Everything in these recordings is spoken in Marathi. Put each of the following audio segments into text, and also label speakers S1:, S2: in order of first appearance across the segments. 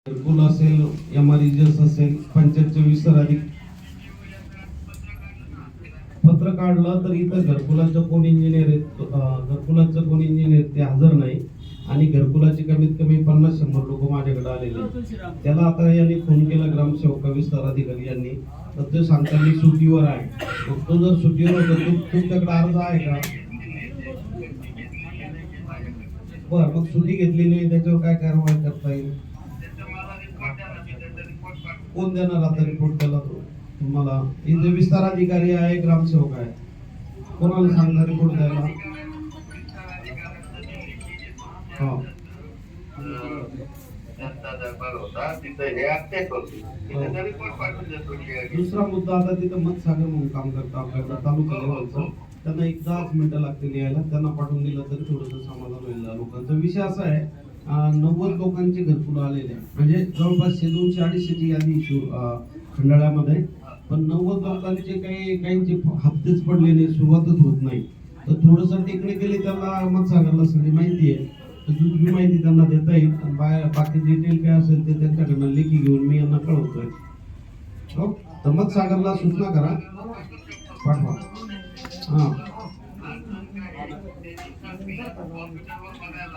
S1: घरकुल असेल, एमआरईजीएस असेल, पंचायतचे विस्तार अधिक पत्र काढलं तर इथं घरकुलाचं कोण इंजिनियर आहेत, घरकुलाचं कोण इंजिनियर ते हजर नाही आणि घरकुलाचे कमीत कमी 50-100 लोक माझ्याकडे आलेले. त्याला आता यांनी फोन केला ग्रामसेवक विस्तार अधिकारी यांनी, तर ते सांगतात मी सुट्टीवर आहे. तो जर सुट्टीवर होता तुमच्याकडे अर्ज आहे का? बर, मग सुट्टी घेतली नाही त्याच्यावर काय कारवाई करता येईल? कोण देणार आता रिपोर्ट त्याला? तुम्हाला इथे विस्तार अधिकारी आहे, ग्रामसेवक आहे, कोणाला सांगता रिपोर्ट द्यायला? दुसरा मुद्दा, आता तिथं मतसागर म्हणून काम करतं आपल्याकडे तालुका लेवलचं, त्यांना 1-10 मिनिटं लागतील यायला, त्यांना पाठवून दिलं तरी थोडंसं समाधान होईल. लोकांचा विषय असा आहे, 90 लोकांचे घरकुल आलेले आहे, म्हणजे जवळपास 200-250ची यादी खंडाळ्यामध्ये, पण 90 लोकांचे काहींचे हप्तेच पडले नाही, सुरुवातच होत नाही. तर थोडंसं टेक्निकली त्यांना मतसागरला सगळी माहिती आहे, तर तुझी माहिती त्यांना देता येईल. बाकी डिटेल काय असेल ते त्यांच्याकडनं लेखी घेऊन मी यांना कळवतोय. हो, तर मतसागरला सूचना करा, पाठवा. हा,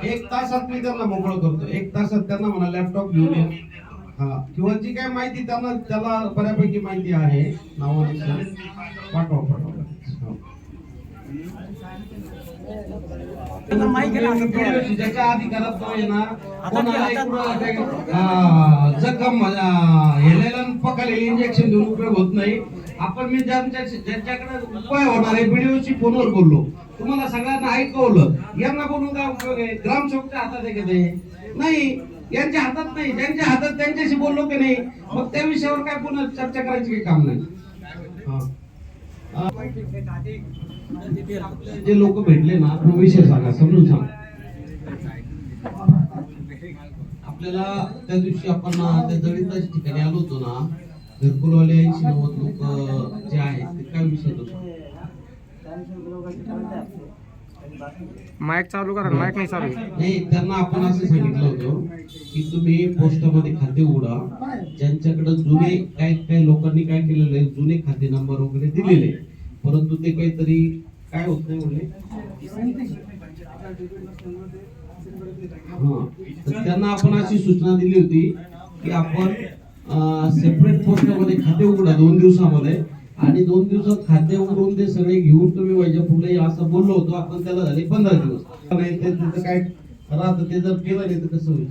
S1: 1 तासात मी त्यांना मोकळं करतो. 1 तासात त्यांना म्हणा लॅपटॉप घेऊन ये, हा, किंवा जी काय माहिती त्याला बऱ्यापैकी माहिती आहे नावानुसार पाठवा. ज्याच्या अधिकारात तो येणार, जखम हेलेला पकडलेले इंजेक्शन देऊन उपयोग होत नाही. आपण मी ज्यांच्याकडे उपाय होणार आहे बीडीओची फोनवर बोललो, तुम्हाला सगळ्यांना ऐकवलं, यांना बोलून काय उपयोग आहे? ग्रामसेवकच्या हातात आहे का ते? नाही, यांच्या हातात नाही. ज्यांच्या हातात त्यांच्याशी बोललो की नाही, मग त्या विषयावर काय पुन्हा चर्चा करायची काही काम नाही. जे लोक भेटले ना, तो विषय सांगा, समजून सांग. आपल्याला त्या दिवशी आपण त्या दलिताच्या ठिकाणी आलो होतो ना, घरकुलवाले 80-90 लोक जे आहेत ते काय विषय होतो?
S2: माईक चालू करा, माईक नाही चालू.
S1: नाही, त्यांना आपण असं सांगितलं होतं की तुम्ही पोस्टामध्ये खाते उघडा. ज्यांच्याकडे जुने काही लोकांनी काय केलेलं आहे, जुने खाते नंबर वगैरे दिलेले, परंतु ते काहीतरी काय होत नाही म्हणले. हा, तर त्यांना आपण अशी सूचना दिली होती की आपण सेपरेट पोस्टामध्ये खाते उघडा 2 दिवसामध्ये, आणि 2 दिवसात खाते उघडून ते सगळे घेऊन तुम्ही वैजापूरला या असं बोललो होतो आपण. त्याला झाले 15 दिवस. नाही ते तिथं काय राहतं, ते जर केलं नाही तर कसं होईल?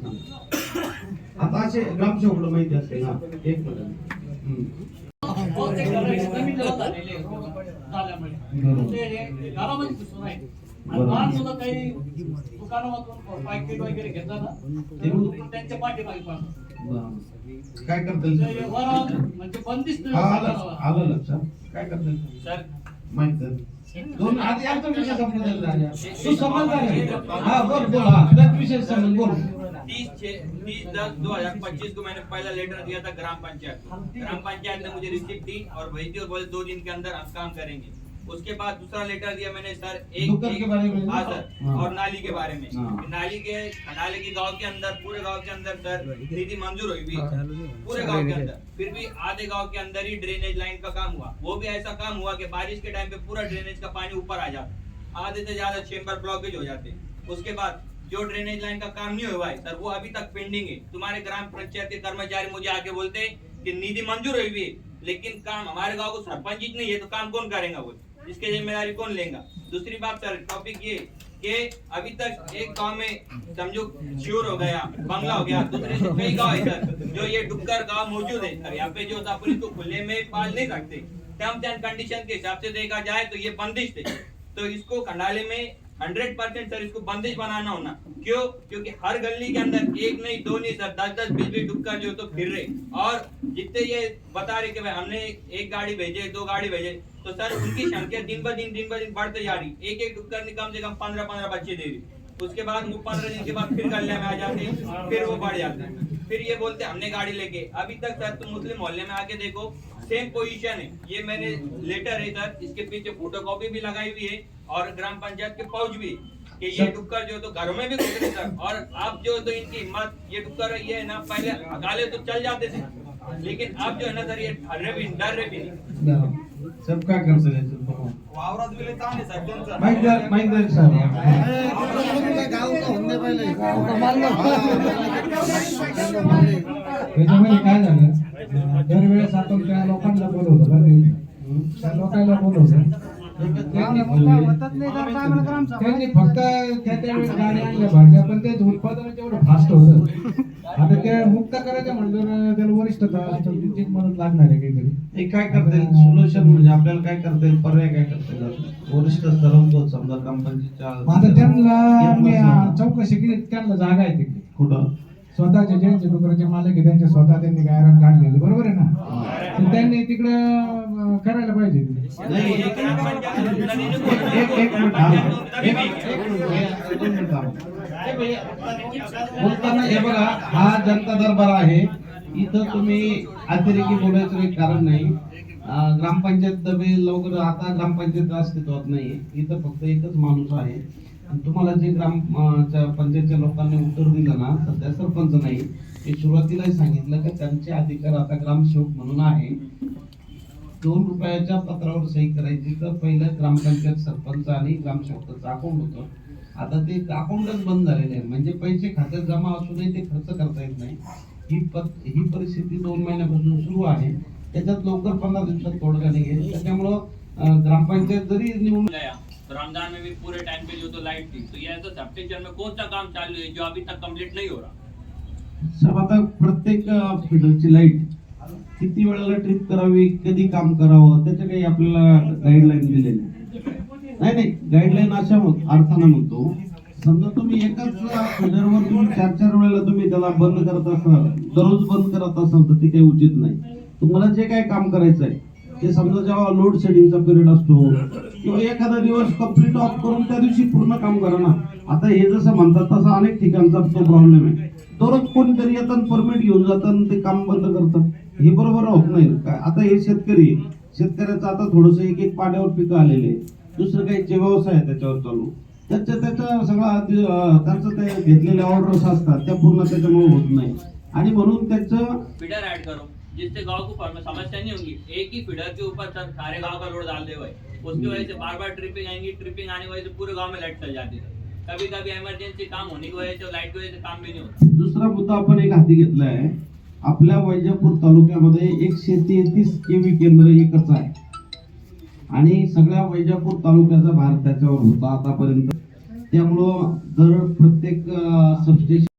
S1: आता असे ग्रामसेवकला माहिती असते ना. एक मिनिट, काय करता आलं लक्षात? काय करता सर माहिती दोन आधी आता विषय संपला. तू समजदार आहे. हा, बोल. हा, त्याच विषय समज बोल.
S3: 30/10/2025 को मैंने पहला लेटर दिया था ग्राम पंचायत ने मुझे रिसिप्ट दी और भेज दी और बोले 2 दिन के अंदर हम काम करेंगे। उसके बाद दूसरा लेटर दिया मैंने सर एक
S1: के बारे में।
S3: हाँ सर,
S1: हाँ।
S3: और नाली के बारे में।
S1: हाँ।
S3: नाली के गांव के अंदर, पूरे गांव के अंदर सर निधि मंजूर हुई भी पूरे गांव के अंदर, फिर भी आधे गांव के अंदर ही ड्रेनेज लाइन का काम हुआ। वो भी ऐसा काम हुआ कि बारिश के टाइम पे पूरा ड्रेनेज का पानी ऊपर आ जाता, आधे से ज्यादा चेम्बर ब्लॉकेज हो जाते। उसके बाद जो ड्रेनेज लाइन का काम नहीं हुआ है सर, वो अभी तक पेंडिंग है। तुम्हारे ग्राम पंचायत के कर्मचारी मुझे आके बोलते हैं कि निधि मंजूर हुई भी है, लेकिन काम हमारे गांव को सरपंच ही नहीं है, तो काम कौन करेगा? वो इसकी जिम्मेदारी कौन लेगा? दूसरी बात सर, टॉपिक ये कि अभी तक एक गांव में समझो श्योर हो गया, बंगला हो गया, दूसरे से कई गांव है सर जो ये डुक्कर गांव मौजूद है सर। यहाँ पे जो अपन इसको खुले में पाल नहीं सकते, टर्म्स एंड कंडीशन के हिसाब से देखा जाए तो ये बंदिश थे। तो इसको खंडाले में 100% सर इसको बंदिश बनाना होना। क्यों? क्योंकि हर गली के अंदर एक नहीं, 2 नहीं सर, 10-10 20-20 डुक्कर जो तो फिर रहे, और जितने ये बता रहे कि भाई हमने 1 गाड़ी भेजे, 2 गाड़ी भेजे, तो सर उनकी संख्या दिन ब दिन बढ़ते जा रही। एक डुक्कर ने कम से कम 15-15 बच्चे दे रही। उसके बाद वो 15 दिन के बाद फिर गले में आ जाते हैं, फिर वो बढ़ जाते हैं, फिर ये बोलते हमने गाड़ी लेके। अभी तक सर तुम मुस्लिम मोहल्ले में आके देखो, सेम पोजीशन है। ये मैंने लेटर है सर, इसके पीछे फोटोकॉपी भी लगाई हुई है और ग्राम पंचायत के पाउच भी। कि ये टुक्कर जो है तो घरों में भी घुस रहे सर, और आप जो है तो इनकी हिम्मत, ये टुक्कर ये है ना, पहले अकाले तो चल जाते थे, लेकिन अब जो है ना सर ये डर रहे भी नहीं।
S1: सब काय करता याच्यात बघा.
S3: वावरात गेले ताणे सर त्यांचं.
S1: माईक द्या सर.
S2: त्याच्यामध्ये काय झालं, दरवेळेस आपण त्या लोकांना बोलवतो बरं का? त्या लोकांना बोलवतो त्यांनी फक्त त्यावेळेस गाडी आणल्या भाज्या, पण त्याचं उत्पादन तेवढं फास्ट होतं. आता ते मुक्त करायचं म्हणलं ना, त्याला वरिष्ठ त्यांचीच मदत लागणार आहे काहीतरी.
S1: हे काय करता येईल सोल्युशन, म्हणजे आपल्याला काय करता येईल, पर्याय काय करता येईल? वरिष्ठ स्तरावर समजा ग्रामपंचायतच्या
S2: आता त्यांना मी चौकशी केली, त्यांना जागा आहे तिकडे
S1: कुठं
S2: स्वतःचे ज्यांचे डुकराचे मालक आहे त्यांचे स्वतः त्यांनी गायरान काढलेले, बरोबर आहे ना? तर त्यांनी तिकडं करायला पाहिजे.
S1: नाही, एक मिनिट थांब. दोन मिनिट थांब. बोलताना हे बघा, हा जनता दरबार आहे, इथं तुम्ही अतिरेकी बोलायचं काही कारण नाही. ग्रामपंचायत दबे लवकर, आता ग्रामपंचायत अस्तित्वात नाही, इथं फक्त एकच माणूस आहे. आणि तुम्हाला जे पंचायतच्या लोकांनी उत्तर दिलं ना, सध्या सरपंच नाही, मी सुरुवातीला सांगितलं की त्यांचे अधिकार आता ग्रामसेवक म्हणून आहे. 2 रुपयाच्या पत्रावर सही करायची तर पहिलं ग्रामपंचायत सरपंच आणि ग्रामसेवकाचं अकाउंट होतं. आता ते अकाउंटच बंद झालेलं आहे, म्हणजे पैसे खात्यात जमा असूनही ते खर्च करता येत नाही. ही परिस्थिती 2 महिन्यापासून सुरू आहे. त्याच्यात लवकर 15 दिवसात तोडगा निघेल. त्याच्यामुळं ग्रामपंचायत जरी निवडून
S3: रमजान में भी पूरे टाइम पे जो तो लाइट थी, तो ये तो सब्सटेंशन में कौन सा काम चालू है जो अभी तक कंप्लीट नहीं हो रहा?
S1: साहेब, आता प्रत्येक फिडरची लाईट किती वेळेला ट्रिप करावी, कधी काम करावं, त्याचे काही आपल्याला गाईडलाईन दिलेली नाही. गाईडलाईन अशा अर्थानं म्हणतो, समजा तुम्ही एकाच फिडरवर तुम्ही 4-4 वेळेला तुम्ही त्याला बंद करत असाल, दररोज बंद करत असाल, तर ते काही उचित नाही. तुम्हाला जे काय काम करायचं आहे ते समजा जेव्हा लोड शेडिंगचा पिरियड असतो किंवा एखादा दिवस कंप्लीट ऑफ करून त्या दिवशी पूर्ण काम करा ना. आता हे जसं म्हणतात तसं अनेक ठिकाणचा तो प्रॉब्लेम आहे. दररोज कोणीतरी येतात, परमिट घेऊन जातात, ते काम बंद करतात. हे बरोबर होत नाही. आता हे शेतकऱ्याचं आता थोडस एक पाण्यावर पिकं आलेले, दुसरं काही जे व्यवसाय आहे त्याच्यावर चालू, त्याचा सगळा त्यांचं ते घेतलेल्या ऑर्डर्स असतात त्या पूर्ण त्याच्यामुळे होत नाही. आणि म्हणून त्याचं
S3: फीडर ऐड करो जिससे गांव को समस्या नहीं होगी। एक ही फीडर के ऊपर सर सारे गांव का लोड डाल दे भाई, उसकी वजह से बार बार ट्रिपिंग आएंगी, ट्रिपिंग आने की वजह से पूरे गांव में लाइट चल जाती है। कभी कभी इमरजेंसी काम होने की वजह से लाइट की वजह से काम भी नहीं होता।
S1: दुसरा मुद्दा आपण एक हाती घेतला आहे. आपल्या वैजापूर तालुक्यामध्ये 133 केवी केंद्र एकच आहे आणि सगळ्या वैजापूर तालुक्याचा भार त्याच्यावर होता आतापर्यंत. त्यामुळं जर प्रत्येक सबस्टेशन